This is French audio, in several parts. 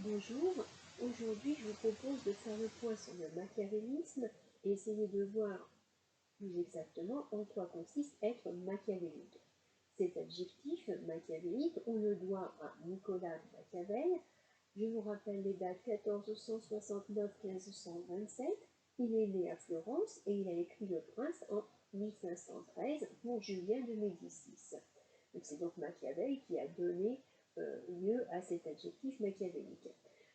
Bonjour, aujourd'hui je vous propose de faire le point sur le machiavélisme et essayer de voir plus exactement en quoi consiste être machiavélique. Cet adjectif machiavélique, on le doit à Nicolas de Machiavel. Je vous rappelle les dates 1469-1527. Il est né à Florence et il a écrit Le Prince en 1513 pour Julien de Médicis. C'est donc Machiavel qui a donné lieu à cet adjectif machiavélique.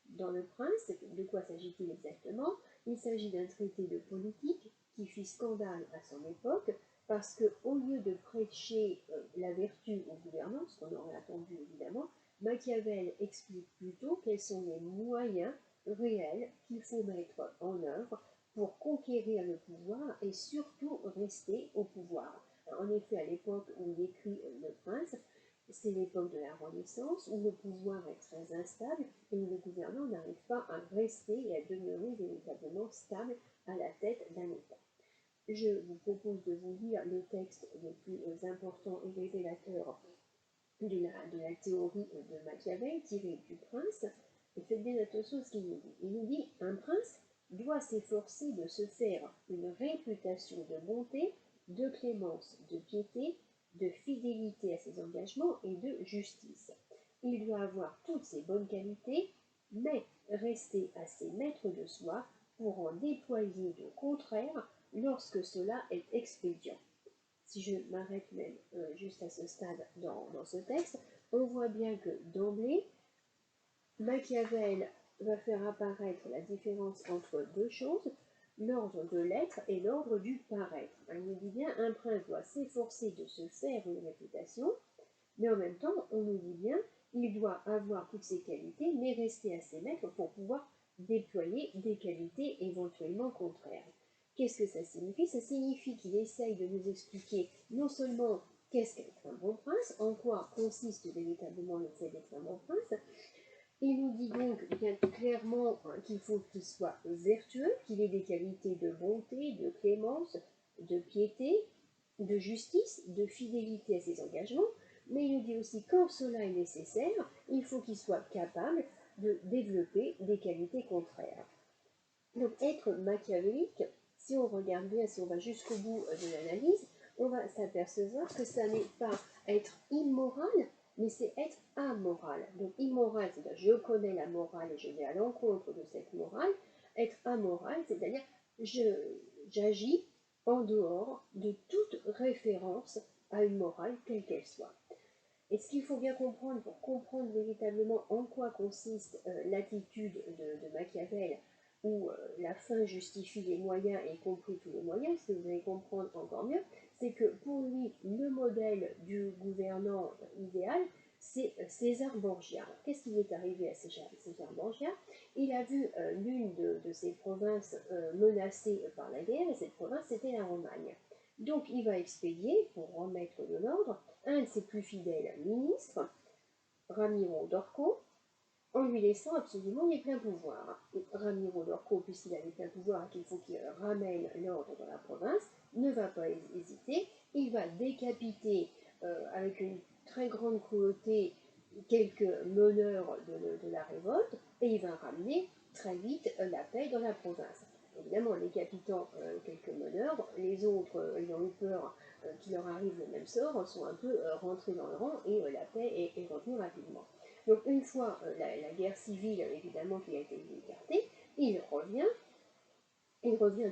Dans Le Prince, de quoi s'agit-il exactement? Il s'agit d'un traité de politique qui fit scandale à son époque parce qu'au lieu de prêcher la vertu aux gouvernants, ce qu'on aurait attendu évidemment, Machiavel explique plutôt quels sont les moyens réels qu'il faut mettre en œuvre pour conquérir le pouvoir et surtout rester au pouvoir. En effet, à l'époque où il écrit Le Prince, c'est l'époque de la Renaissance où le pouvoir est très instable et où le gouvernant n'arrive pas à rester et à demeurer véritablement stable à la tête d'un État. Je vous propose de vous lire les textes les plus importants et révélateurs de la théorie de Machiavel tirée du Prince. Et faites bien attention à ce qu'il nous dit. Il nous dit: un prince doit s'efforcer de se faire une réputation de bonté, de clémence, de piété, de fidélité à ses engagements et de justice. Il doit avoir toutes ces bonnes qualités, mais rester assez maître de soi pour en déployer de contraires lorsque cela est expédient. Si je m'arrête même juste à ce stade dans ce texte, on voit bien que d'emblée, Machiavel va faire apparaître la différence entre deux choses, l'ordre de l'être et l'ordre du paraître. Il nous dit bien: un prince doit s'efforcer de se faire une réputation, mais en même temps, on nous dit bien: il doit avoir toutes ces qualités, mais rester assez maître pour pouvoir déployer des qualités éventuellement contraires. Qu'est-ce que ça signifie? Ça signifie qu'il essaye de nous expliquer non seulement qu'est-ce qu'être un bon prince, en quoi consiste véritablement le fait d'être un bon prince. Il nous dit donc bien clairement qu'il faut qu'il soit vertueux, qu'il ait des qualités de bonté, de clémence, de piété, de justice, de fidélité à ses engagements, mais il nous dit aussi quand cela est nécessaire, il faut qu'il soit capable de développer des qualités contraires. Donc être machiavélique, si on regarde bien, si on va jusqu'au bout de l'analyse, on va s'apercevoir que ça n'est pas être immoral, mais c'est être amoral. Donc immoral, c'est-à-dire je connais la morale et je vais à l'encontre de cette morale. Être amoral, c'est-à-dire j'agis en dehors de toute référence à une morale, quelle qu'elle soit. Et ce qu'il faut bien comprendre pour comprendre véritablement en quoi consiste l'attitude de Machiavel, où la fin justifie les moyens, y compris tous les moyens, ce que vous allez comprendre encore mieux, c'est que pour lui, le modèle du gouvernant idéal, c'est César Borgia. Qu'est-ce qui lui est arrivé à César Borgia? Il a vu l'une de ses provinces menacée par la guerre, et cette province, c'était la Romagne. Donc il va expédier, pour remettre de l'ordre, un de ses plus fidèles ministres, Ramiro d'Orco, en lui laissant absolument les pleins pouvoirs. Et Ramiro d'Orco, puisqu'il a les pleins pouvoirs et qu'il faut qu'il ramène l'ordre dans la province, ne va pas hésiter. Il va décapiter avec une très grande cruauté quelques meneurs de la révolte et il va ramener très vite la paix dans la province. Évidemment, en décapitant quelques meneurs, les autres, ayant eu peur qu'il leur arrive le même sort, sont un peu rentrés dans le rang et la paix est revenue rapidement. Donc une fois la guerre civile, évidemment, qui a été écartée, il revient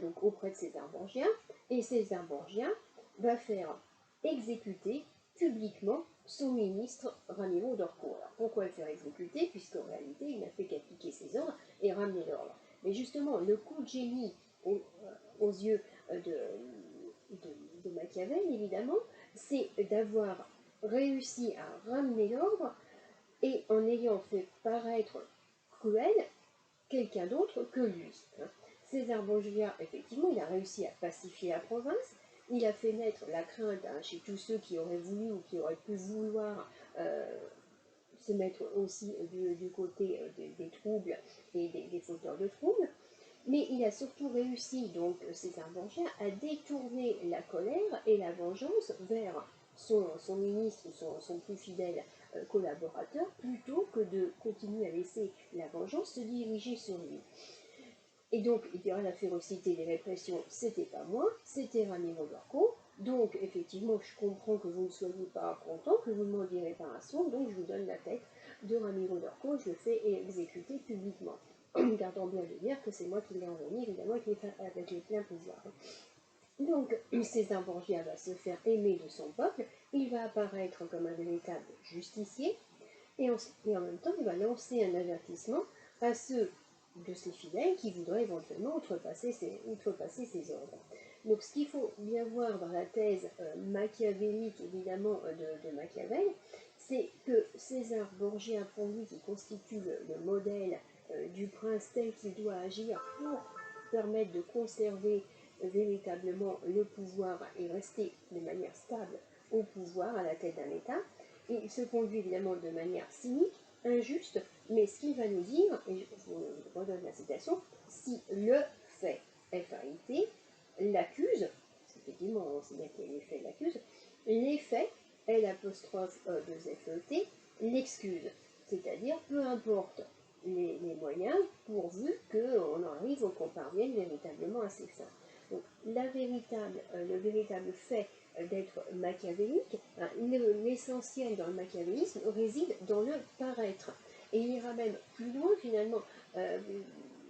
donc auprès de César Borgia, et César Borgia va faire exécuter publiquement son ministre Ramiro d'Orco. Alors pourquoi le faire exécuter? Puisqu'en réalité, il n'a fait qu'appliquer ses ordres et ramener l'ordre. Mais justement, le coup de génie aux yeux de Machiavel, évidemment, c'est d'avoir réussi à ramener l'ordre et en ayant fait paraître cruel quelqu'un d'autre que lui. César Borgia, effectivement, il a réussi à pacifier la province, il a fait naître la crainte chez tous ceux qui auraient voulu ou qui auraient pu vouloir se mettre aussi du côté des troubles et des fauteurs de troubles, mais il a surtout réussi, donc César Borgia, à détourner la colère et la vengeance vers son ministre, son plus fidèle collaborateur plutôt que de continuer à laisser la vengeance se diriger sur lui. Et donc, il dira la férocité des répressions, c'était pas moi, c'était Ramiro Lorco. Donc, effectivement, je comprends que vous ne soyez pas content, que vous demandiez réparation, donc je vous donne la tête de Ramiro Lorco, je le fais exécuter publiquement. Gardant bien de dire que c'est moi qui l'ai envoyé, évidemment, avec les pleins pouvoirs. Donc, César Borgia va se faire aimer de son peuple, il va apparaître comme un véritable justicier, et en même temps, il va lancer un avertissement à ceux de ses fidèles qui voudraient éventuellement outrepasser ses ordres. Donc, ce qu'il faut bien voir dans la thèse machiavélique, évidemment, de Machiavel, c'est que César Borgia, pour lui, qui constitue le modèle du prince tel qu'il doit agir pour permettre de conserver véritablement le pouvoir et rester de manière stable au pouvoir, à la tête d'un État, il se conduit évidemment de manière cynique, injuste, mais ce qu'il va nous dire, et je vous redonne la citation, si le fait, F-A-I-T, l'accuse, effectivement on sait bien que les faits l'accusent, les faits, L''E2FET, l'excuse, c'est-à-dire peu importe les moyens, pourvu qu'on arrive ou qu'on parvienne véritablement à ses fins. Donc le véritable fait d'être machiavélique, l'essentiel dans le machiavélisme réside dans le paraître. Et il ira même plus loin finalement.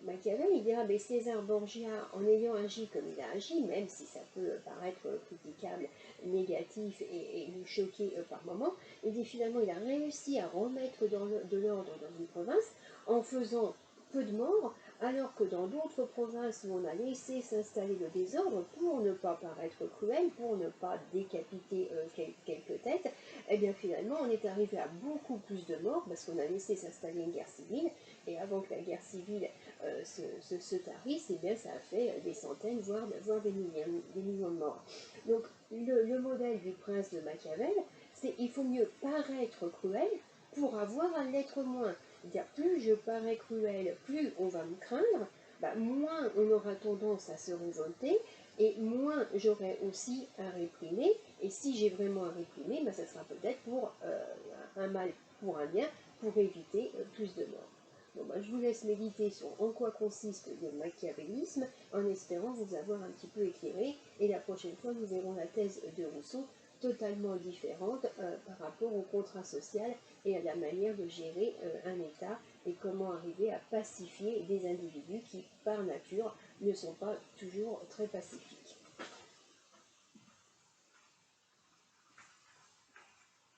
Machiavel, il dira, mais César Borgia, en ayant agi comme il a agi, même si ça peut paraître critiquable, négatif et lui choquer par moments, il dit finalement, il a réussi à remettre de l'ordre dans une province en faisant peu de morts, alors que dans d'autres provinces où on a laissé s'installer le désordre pour ne pas paraître cruel, pour ne pas décapiter quelques têtes, et bien finalement on est arrivé à beaucoup plus de morts parce qu'on a laissé s'installer une guerre civile, et avant que la guerre civile se tarisse, et bien ça a fait des centaines, voire des millions de morts. Donc le modèle du prince de Machiavel, c'est il faut mieux paraître cruel pour avoir à l'être moins. C'est-à-dire, plus je parais cruel, plus on va me craindre, moins on aura tendance à se révolter, et moins j'aurai aussi à réprimer. Et si j'ai vraiment à réprimer, ça sera peut-être pour un mal pour un bien, pour éviter plus de morts. Bon, je vous laisse méditer sur en quoi consiste le machiavélisme, en espérant vous avoir un petit peu éclairé. Et la prochaine fois, nous verrons la thèse de Rousseau, totalement différente par rapport au contrat social et à la manière de gérer un État et comment arriver à pacifier des individus qui, par nature, ne sont pas toujours très pacifiés.